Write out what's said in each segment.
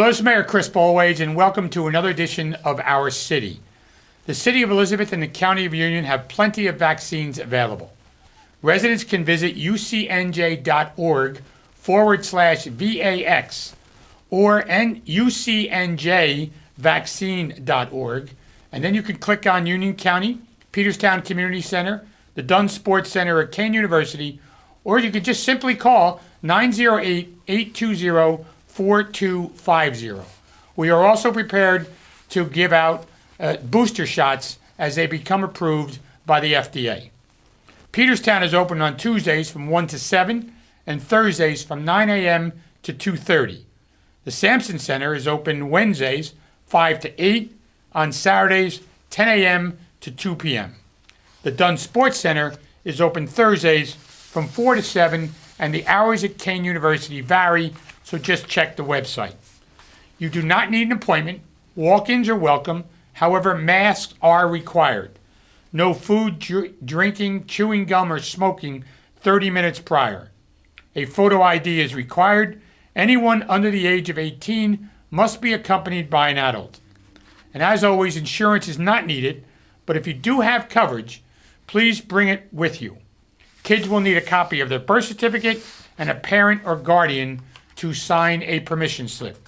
Hello, this is Mayor Chris Bollwage, and welcome to another edition of Our City. The City of Elizabeth and the County of Union have plenty of vaccines available. Residents can visit ucnj.org/VAX or ucnjvaccine.org, and then you can click on Union County, Peterstown Community Center, the Dunn Sports Center at Kane University, or you can just simply call 908-820-4250. We are also prepared to give out booster shots as they become approved by the FDA. Peterstown is open on Tuesdays from 1 to 7 and Thursdays from 9 a.m. to 2:30. The Samson Center is open Wednesdays 5 to 8, on Saturdays 10 a.m. to 2 p.m. The Dunn Sports Center is open Thursdays from 4 to 7, and the hours at Kane University vary, so just check the website. You do not need an appointment. Walk-ins are welcome. However, masks are required. No food, drinking, chewing gum, or smoking 30 minutes prior. A photo ID is required. Anyone under the age of 18 must be accompanied by an adult. And as always, insurance is not needed, but if you do have coverage, please bring it with you. Kids will need a copy of their birth certificate and a parent or guardian to sign a permission slip.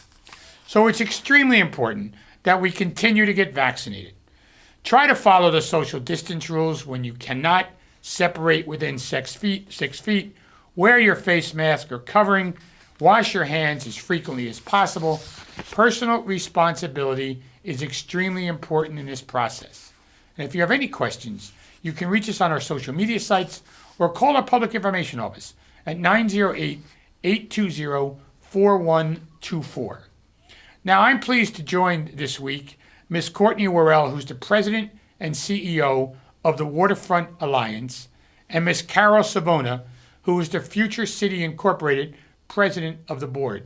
So it's extremely important that we continue to get vaccinated. Try to follow the social distance rules when you cannot separate within 6 feet. Wear your face mask or covering. Wash your hands as frequently as possible. Personal responsibility is extremely important in this process. And if you have any questions, you can reach us on our social media sites or call our public information office at 908-820-4124. Now, I'm pleased to join this week Ms. Courtney Worrell, who's the president and CEO of the Waterfront Alliance, and Ms. Carol Savona, who is the Future City Incorporated president of the board.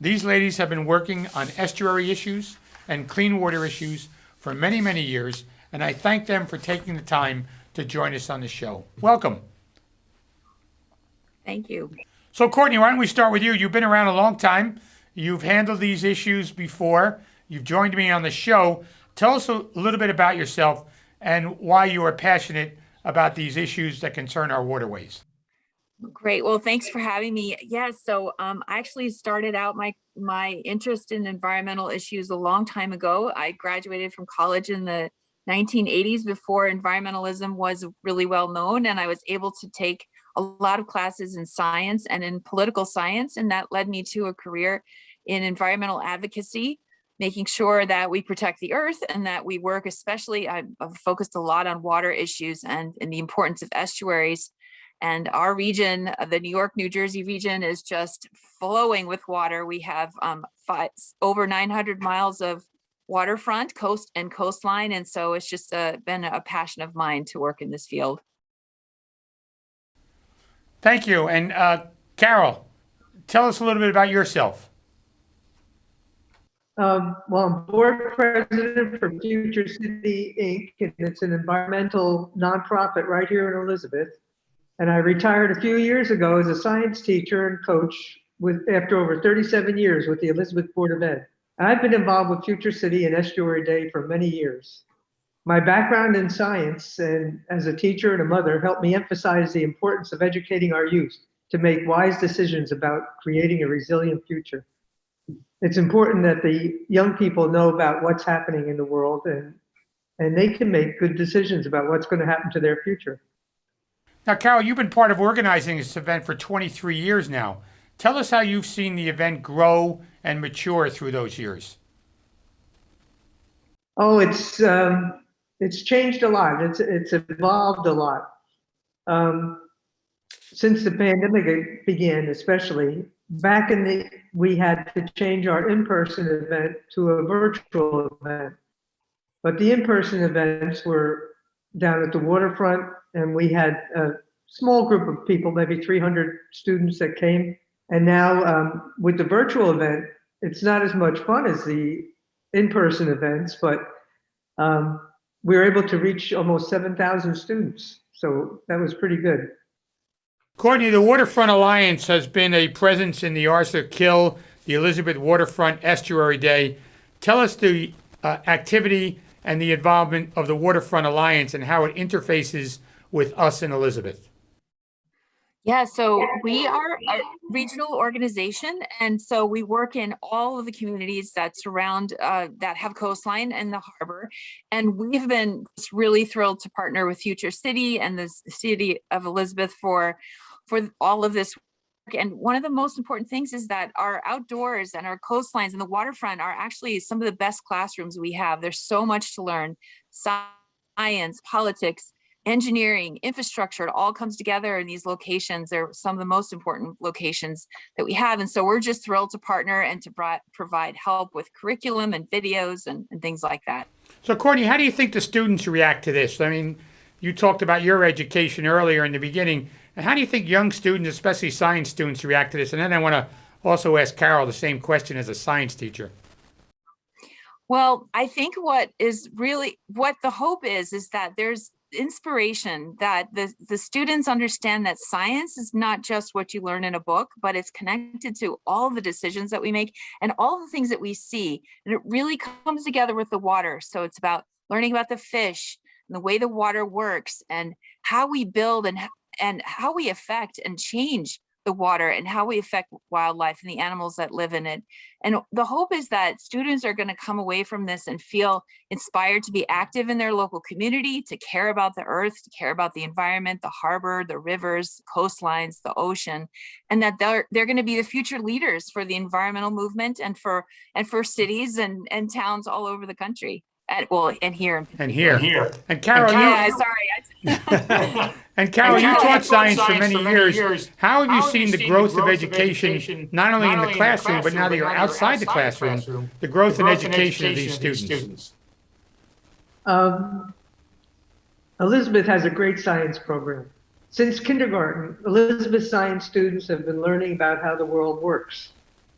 These ladies have been working on estuary issues and clean water issues for many, many years, and I thank them for taking the time to join us on the show. Welcome. Thank you. So, Courtney, why don't we start with you? You've been around a long time. You've handled these issues before. You've joined me on the show. Tell us a little bit about yourself and why you are passionate about these issues that concern our waterways. Great. Well, thanks for having me. Yes. So I actually started out my interest in environmental issues a long time ago. I graduated from college in the 1980s before environmentalism was really well known, and I was able to take a lot of classes in science and in political science, and that led me to a career in environmental advocacy, making sure that we protect the earth and that we work, especially I've focused a lot on water issues and the importance of estuaries. And our region, the New York, New Jersey region, is just flowing with water. We have over 900 miles of waterfront, coast and coastline. And so it's just been a passion of mine to work in this field. Thank you. And Carol, tell us a little bit about yourself. Well, I'm board president for Future City, Inc., and it's an environmental nonprofit right here in Elizabeth. And I retired a few years ago as a science teacher and coach after over 37 years with the Elizabeth Board of Ed. I've been involved with Future City and Estuary Day for many years. My background in science and as a teacher and a mother helped me emphasize the importance of educating our youth to make wise decisions about creating a resilient future. It's important that the young people know about what's happening in the world and they can make good decisions about what's going to happen to their future. Now, Carol, you've been part of organizing this event for 23 years now. Tell us how you've seen the event grow and mature through those years. Oh, it's changed a lot. It's evolved a lot. Since the pandemic began, especially, we had to change our in-person event to a virtual event. But the in-person events were down at the waterfront, and we had a small group of people, maybe 300 students that came. And now with the virtual event, it's not as much fun as the in-person events, but we were able to reach almost 7,000 students. So that was pretty good. Courtney, the Waterfront Alliance has been a presence in the Arthur Kill, the Elizabeth Waterfront Estuary Day. Tell us the activity and the involvement of the Waterfront Alliance and how it interfaces with us in Elizabeth. Yeah, so we are a regional organization, and so we work in all of the communities that surround, that have coastline and the harbor. And we've been just really thrilled to partner with Future City and the city of Elizabeth for all of this work. And one of the most important things is that our outdoors and our coastlines and the waterfront are actually some of the best classrooms we have. There's so much to learn: science, politics, engineering, infrastructure. It all comes together in these locations. They're some of the most important locations that we have. And so we're just thrilled to partner and to provide help with curriculum and videos and things like that. So, Courtney, how do you think the students react to this? I mean, you talked about your education earlier in the beginning. And how do you think young students, especially science students, react to this? And then I want to also ask Carol the same question as a science teacher. Well, I think what the hope is that there's inspiration, that the students understand that science is not just what you learn in a book, but it's connected to all the decisions that we make and all the things that we see. And it really comes together with the water. So it's about learning about the fish and the way the water works and how we build and how we affect and change the water and how we affect wildlife and the animals that live in it. And the hope is that students are going to come away from this and feel inspired to be active in their local community, to care about the earth, to care about the environment, the harbor, the rivers, coastlines, the ocean, and that they're going to be the future leaders for the environmental movement and for cities and towns all over the country. And here. And Carol, Sorry. And Carol, you taught science for many years. How have you seen the growth of education, not only in the classroom, but now that you're outside the classroom, the growth and education of these students? Elizabeth has a great science program. Since kindergarten, Elizabeth science students have been learning about how the world works.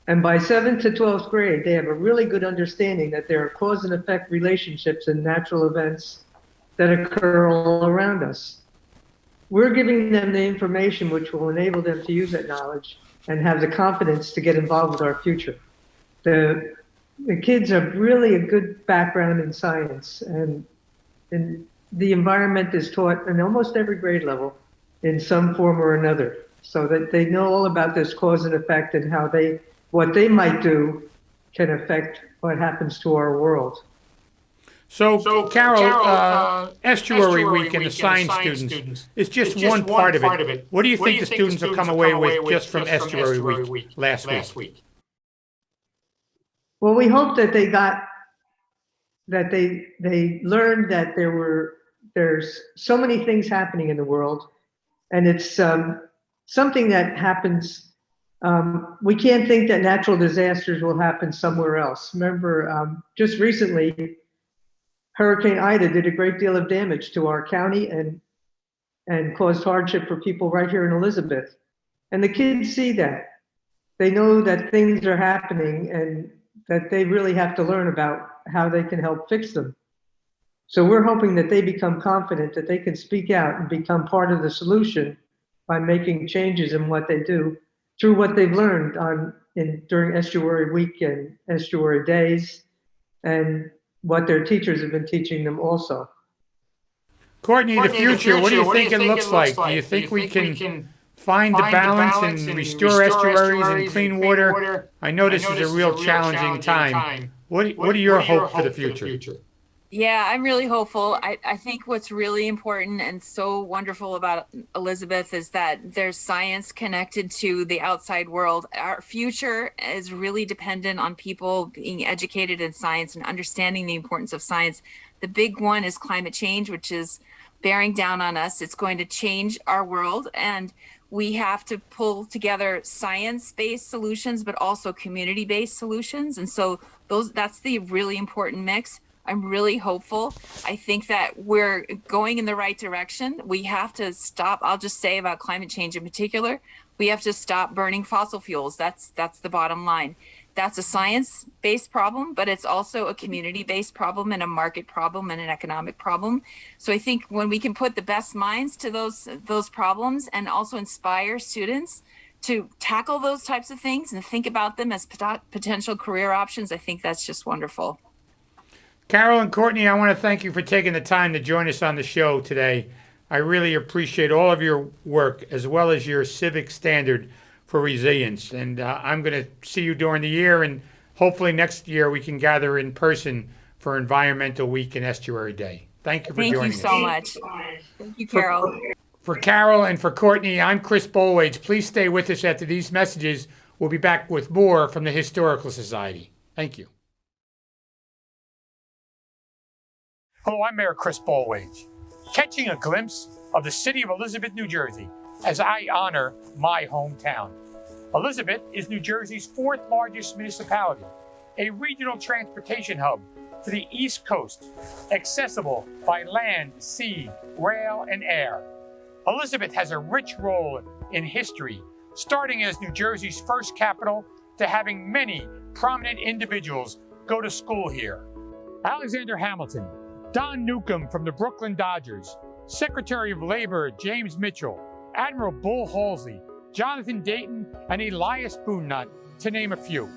And by 7th to 12th grade, they have a really good understanding that there are cause and effect relationships in natural events that occur all around us. We're giving them the information which will enable them to use that knowledge and have the confidence to get involved with our future. The kids have really a good background in science, and the environment is taught in almost every grade level in some form or another, so that they know all about this cause and effect and how what they might do can affect what happens to our world. So Carol, Estuary Week and the science students is just one part of it. What do you think the students will come away with just from Estuary Week last week? Well, we hope that they learned that there's so many things happening in the world, and it's something that happens. We can't think that natural disasters will happen somewhere else. Remember, just recently, Hurricane Ida did a great deal of damage to our county and caused hardship for people right here in Elizabeth. And the kids see that. They know that things are happening and that they really have to learn about how they can help fix them. So we're hoping that they become confident that they can speak out and become part of the solution by making changes in what they do through what they've learned during Estuary Week and Estuary Days, and what their teachers have been teaching them also. Courtney, the future, what do you think it looks like? Do you think we can find the balance and restore estuaries and clean water? I know this is a real challenging time. What are your hopes for the future? Yeah, I'm really hopeful. I think what's really important and so wonderful about Elizabeth is that there's science connected to the outside world. Our future is really dependent on people being educated in science and understanding the importance of science. The big one is climate change, which is bearing down on us. It's going to change our world, and we have to pull together science-based solutions, but also community-based solutions. And so that's the really important mix. I'm really hopeful. I think that we're going in the right direction. We have to stop. I'll just say about climate change in particular, we have to stop burning fossil fuels. That's the bottom line. That's a science-based problem, but it's also a community-based problem and a market problem and an economic problem. So I think when we can put the best minds to those problems and also inspire students to tackle those types of things and think about them as potential career options, I think that's just wonderful. Carol and Courtney, I want to thank you for taking the time to join us on the show today. I really appreciate all of your work as well as your civic standard for resilience. And I'm going to see you during the year, and hopefully next year we can gather in person for Environmental Week and Estuary Day. Thank you for joining us. Thank you so much. Thank you, Carol. For Carol and for Courtney, I'm Chris Bollwage. Please stay with us after these messages. We'll be back with more from the Historical Society. Thank you. Hello, I'm Mayor Chris Bollwage, catching a glimpse of the city of Elizabeth, New Jersey, as I honor my hometown. Elizabeth is New Jersey's fourth largest municipality, a regional transportation hub for the East Coast, accessible by land, sea, rail, and air. Elizabeth has a rich role in history, starting as New Jersey's first capital to having many prominent individuals go to school here. Alexander Hamilton, Don Newcomb from the Brooklyn Dodgers, Secretary of Labor James Mitchell, Admiral Bull Halsey, Jonathan Dayton, and Elias Boonut, to name a few.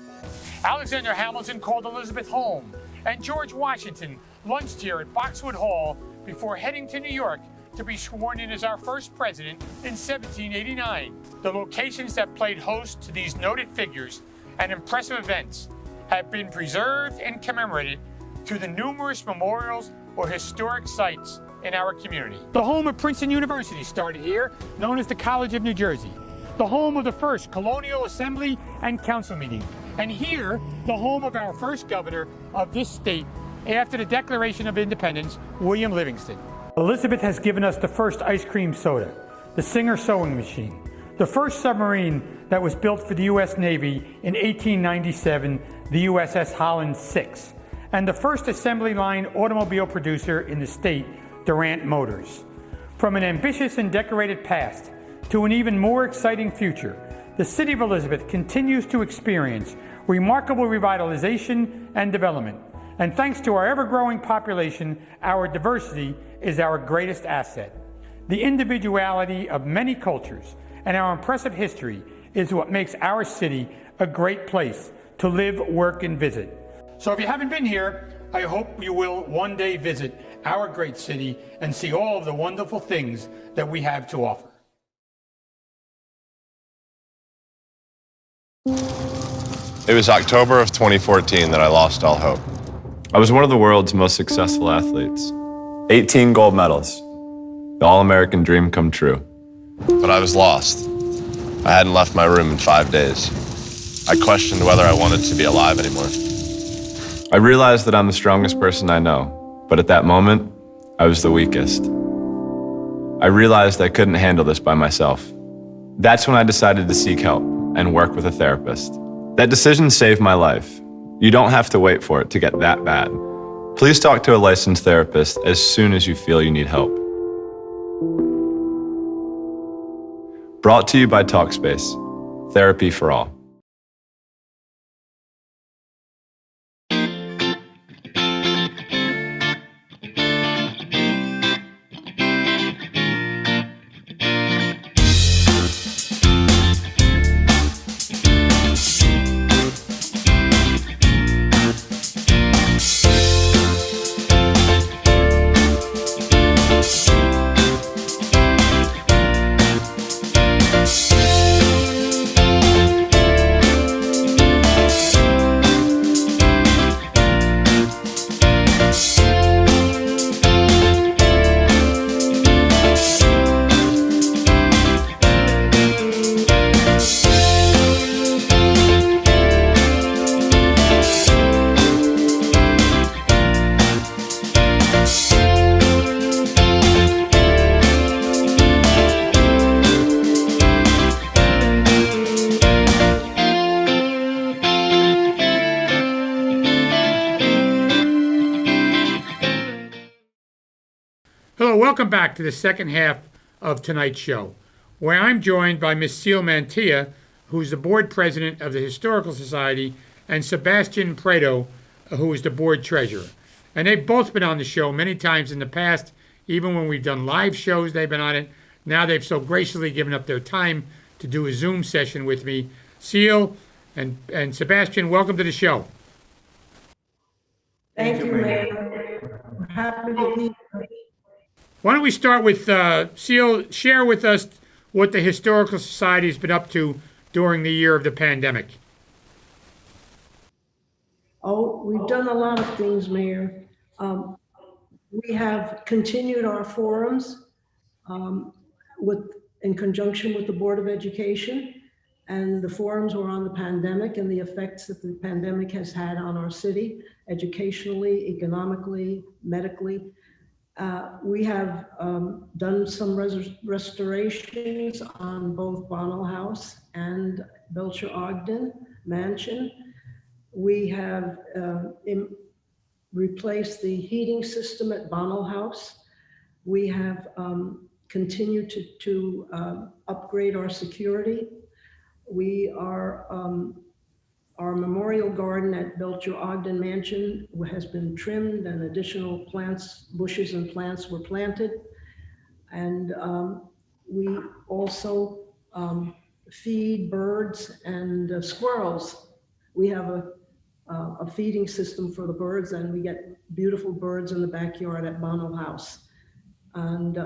Alexander Hamilton called Elizabeth home, and George Washington lunched here at Boxwood Hall before heading to New York to be sworn in as our first president in 1789. The locations that played host to these noted figures and impressive events have been preserved and commemorated through the numerous memorials or historic sites in our community. The home of Princeton University started here, known as the College of New Jersey. The home of the first Colonial Assembly and Council meeting. And here, the home of our first governor of this state after the Declaration of Independence, William Livingston. Elizabeth has given us the first ice cream soda, the Singer sewing machine, the first submarine that was built for the U.S. Navy in 1897, the USS Holland 6, and the first assembly line automobile producer in the state, Durant Motors. From an ambitious and decorated past to an even more exciting future, the city of Elizabeth continues to experience remarkable revitalization and development. And thanks to our ever-growing population, our diversity is our greatest asset. The individuality of many cultures and our impressive history is what makes our city a great place to live, work, and visit. So if you haven't been here, I hope you will one day visit our great city and see all of the wonderful things that we have to offer. It was October of 2014 that I lost all hope. I was one of the world's most successful athletes. 18 gold medals. The all-American dream come true. But I was lost. I hadn't left my room in 5 days. I questioned whether I wanted to be alive anymore. I realized that I'm the strongest person I know, but at that moment, I was the weakest. I realized I couldn't handle this by myself. That's when I decided to seek help and work with a therapist. That decision saved my life. You don't have to wait for it to get that bad. Please talk to a licensed therapist as soon as you feel you need help. Brought to you by Talkspace, therapy for all. Hello, welcome back to the second half of tonight's show, where I'm joined by Ms. Celia Mantilla, who's the board president of the Historical Society, and Sebastian Preto, who is the board treasurer. And they've both been on the show many times in the past, even when we've done live shows, they've been on it. Now they've so graciously given up their time to do a Zoom session with me. Seal and Sebastian, welcome to the show. Thank you, Mayor. We're happy to be here. Why don't we start with Seal, share with us what the Historical Society has been up to during the year of the pandemic. Oh, we've done a lot of things, Mayor. We have continued our forums in conjunction with the Board of Education, and the forums were on the pandemic and the effects that the pandemic has had on our city, educationally, economically, medically. We have done some restorations on both Bonnell House and Belcher Ogden Mansion. We have replaced the heating system at Bonnell House. We have continued to upgrade our security. We are, our memorial garden at Belcher Ogden Mansion has been trimmed and additional plants, bushes and plants were planted. And we also feed birds and squirrels. We have a feeding system for the birds, and we get beautiful birds in the backyard at Bonnell House. And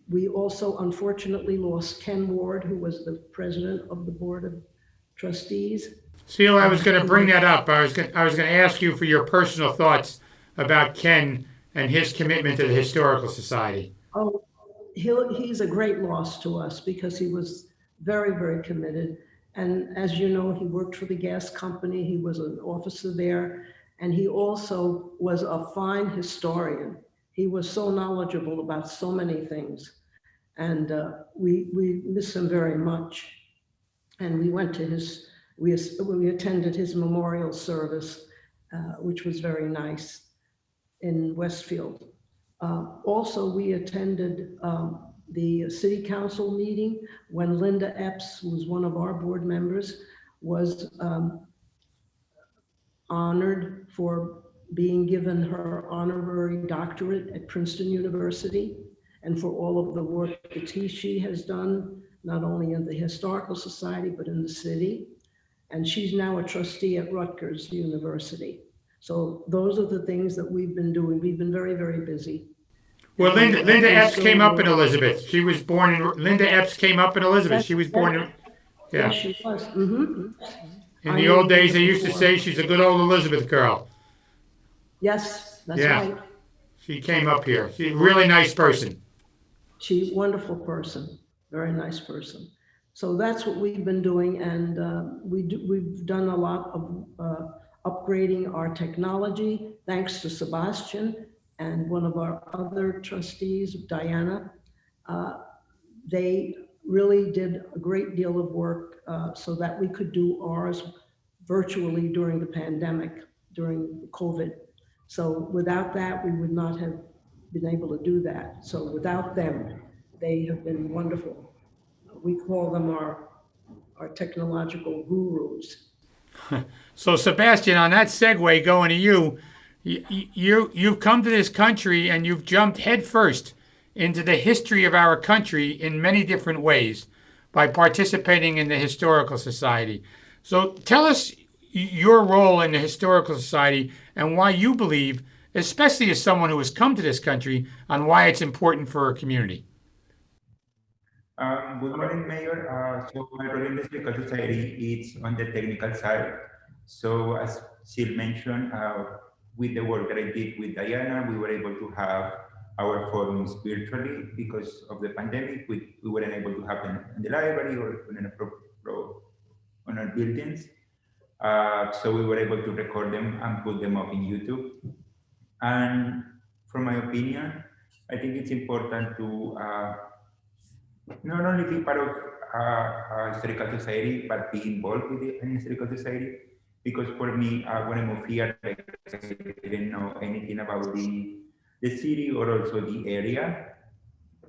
we also unfortunately lost Ken Ward, who was the president of the Board of Trustees. Seal, I was going to bring that up. I was going to ask you for your personal thoughts about Ken and his commitment to the Historical Society. Oh, he's a great loss to us because he was very, very committed. And as you know, he worked for the gas company. He was an officer there. And he also was a fine historian. He was so knowledgeable about so many things. And we miss him very much. And we went to we attended his memorial service, which was very nice in Westfield. Also, we attended the city council meeting when Linda Epps, who was one of our board members, was honored for being given her honorary doctorate at Princeton University, and for all of the work that she has done, not only in the Historical Society, but in the city. And she's now a trustee at Rutgers University. So those are the things that we've been doing. We've been very, very busy. Well, Linda Epps came up in Elizabeth. She was born in, Linda Epps came up in Elizabeth. She was born in, yeah. Yes, she was. Mm-hmm. In the old days, they used to say she's a good old Elizabeth girl. Yes, that's Yeah. right. She came up here. She's a really nice person. She's a wonderful person, very nice person. So that's what we've been doing, and we've done a lot of upgrading our technology, thanks to Sebastian and one of our other trustees, Diana. They really did a great deal of work so that we could do ours virtually during the pandemic, during COVID. So without that, we would not have been able to do that. So without them, they have been wonderful. We call them our technological gurus. So Sebastian, on that segue, going to you've come to this country and you've jumped headfirst into the history of our country in many different ways by participating in the Historical Society. So tell us your role in the Historical Society and why you believe, especially as someone who has come to this country, on why it's important for our community. Good morning, Mayor. So my role in the Historical Society is on the technical side. So as Sil mentioned, with the work that I did with Diana, we were able to have our forums virtually because of the pandemic. We weren't able to have them in the library or on our buildings. So we were able to record them and put them up in YouTube. And from my opinion, I think it's important to not only be part of a historical society, but be involved with the historical society. Because for me, when I moved here, I didn't know anything about the city or also the area.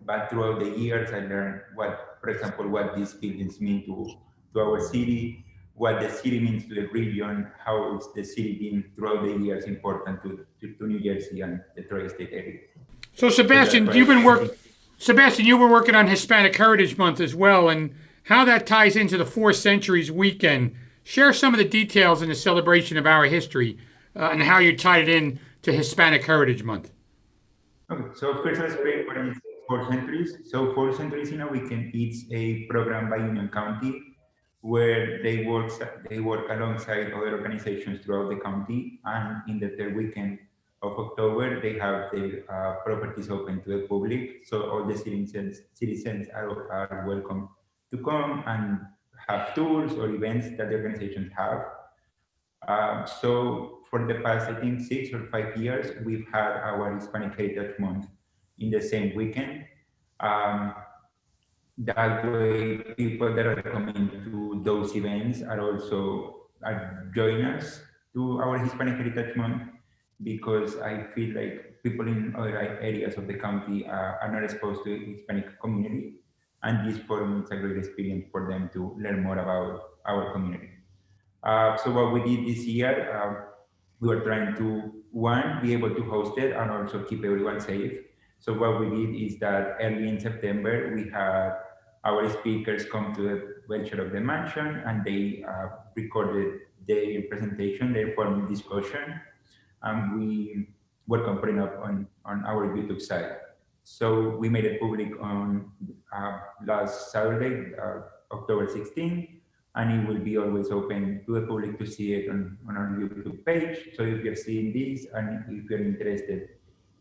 But throughout the years, I learned what, for example, what these buildings mean to our city, what the city means to the region, how is the city been throughout the years important to New Jersey and the tri-state area. So Sebastian, you've been working on Hispanic Heritage Month as well, and how that ties into the Four Centuries weekend. Share some of the details in the celebration of our history and how you tied it in to Hispanic Heritage Month. Okay, so first let's break what is Four Centuries. So Four Centuries in a Weekend, it's a program by Union County where they work alongside other organizations throughout the county, and in the third weekend of October, they have their properties open to the public. So all the citizens are welcome to come and have tours or events that the organizations have. So for the past, I think 6 or 5 years, we've had our Hispanic Heritage Month in the same weekend. That way, people that are coming to those events are joining us to our Hispanic Heritage Month, because I feel like people in other areas of the county are not exposed to the Hispanic community, and this forum is a great experience for them to learn more about our community. So what we did this year, we were trying to, one, be able to host it and also keep everyone safe. So what we did is that early in September, we had our speakers come to the venture of the mansion, and they recorded their presentation, their formal discussion, and we worked on putting up on our YouTube site. So we made it public on last Saturday, October 16th, and it will be always open to the public to see it on our YouTube page. So if you're seeing this and if you're interested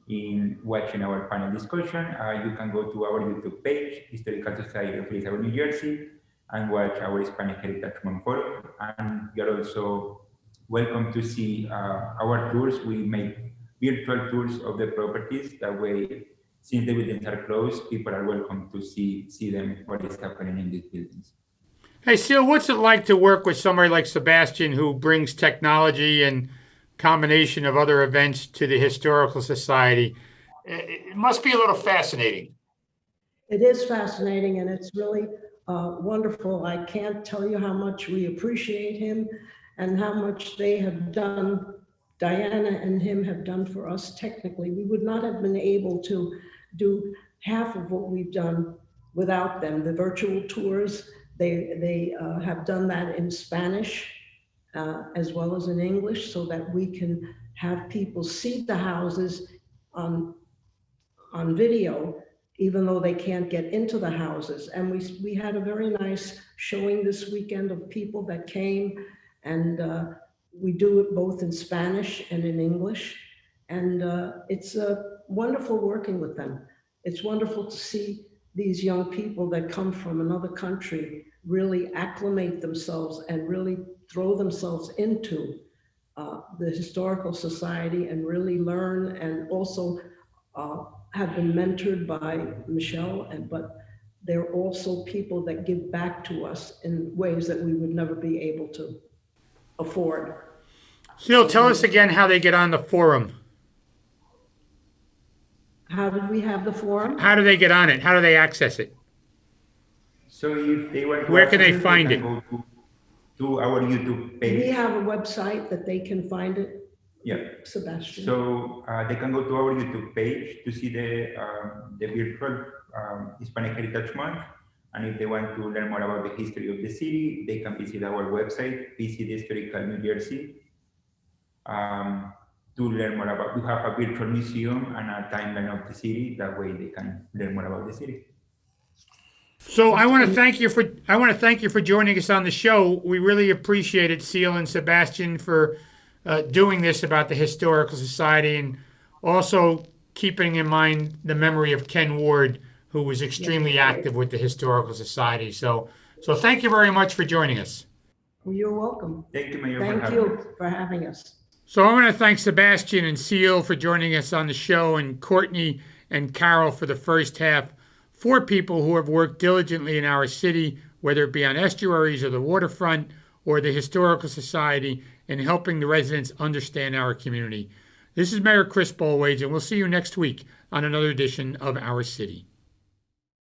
in watching our panel discussion, you can go to our YouTube page, Historical Society of Elizabeth, New Jersey, and watch our Hispanic Heritage Month forum. And you're also welcome to see our tours. We make virtual tours of the properties. That way, since the buildings are closed, people are welcome to see them, what is happening in these buildings. Hey, Seal, what's it like to work with somebody like Sebastian, who brings technology and combination of other events to the Historical Society? It must be a little fascinating. It is fascinating, and it's really wonderful. I can't tell you how much we appreciate him and how much they have done, Diana and him have done for us technically. We would not have been able to do half of what we've done without them. The virtual tours, they have done that in Spanish as well as in English, so that we can have people see the houses on video, even though they can't get into the houses. And we had a very nice showing this weekend of people that came, and we do it both in Spanish and in English. And it's wonderful working with them. It's wonderful to see these young people that come from another country really acclimate themselves and really throw themselves into the Historical Society and really learn, and also have been mentored by Michelle, but they're also people that give back to us in ways that we would never be able to afford. Seal, tell us again how they get on the forum. How did we have the forum? How do they get on it? How do they access it? So if they want to, where can they find it? Go to our YouTube page. We have a website that they can find it. Yeah, Sebastian. So they can go to our YouTube page to see the virtual Hispanic Heritage Month. And if they want to learn more about the history of the city, they can visit our website, Visit Historical New Jersey, to learn more about. We have a virtual museum and a timeline of the city. That way, they can learn more about the city. So I want to thank you for joining us on the show. We really appreciate it, Seal and Sebastian, for doing this about the Historical Society, and also keeping in mind the memory of Ken Ward, who was extremely active with the Historical Society. So thank you very much for joining us. You're welcome. Thank you, Mayor. Thank you for having us. So I want to thank Sebastian and Seal for joining us on the show, and Courtney and Carol for the first half. 4 people who have worked diligently in our city, whether it be on estuaries or the waterfront or the Historical Society, in helping the residents understand our community. This is Mayor Chris Bollwage, and we'll see you next week on another edition of Our City.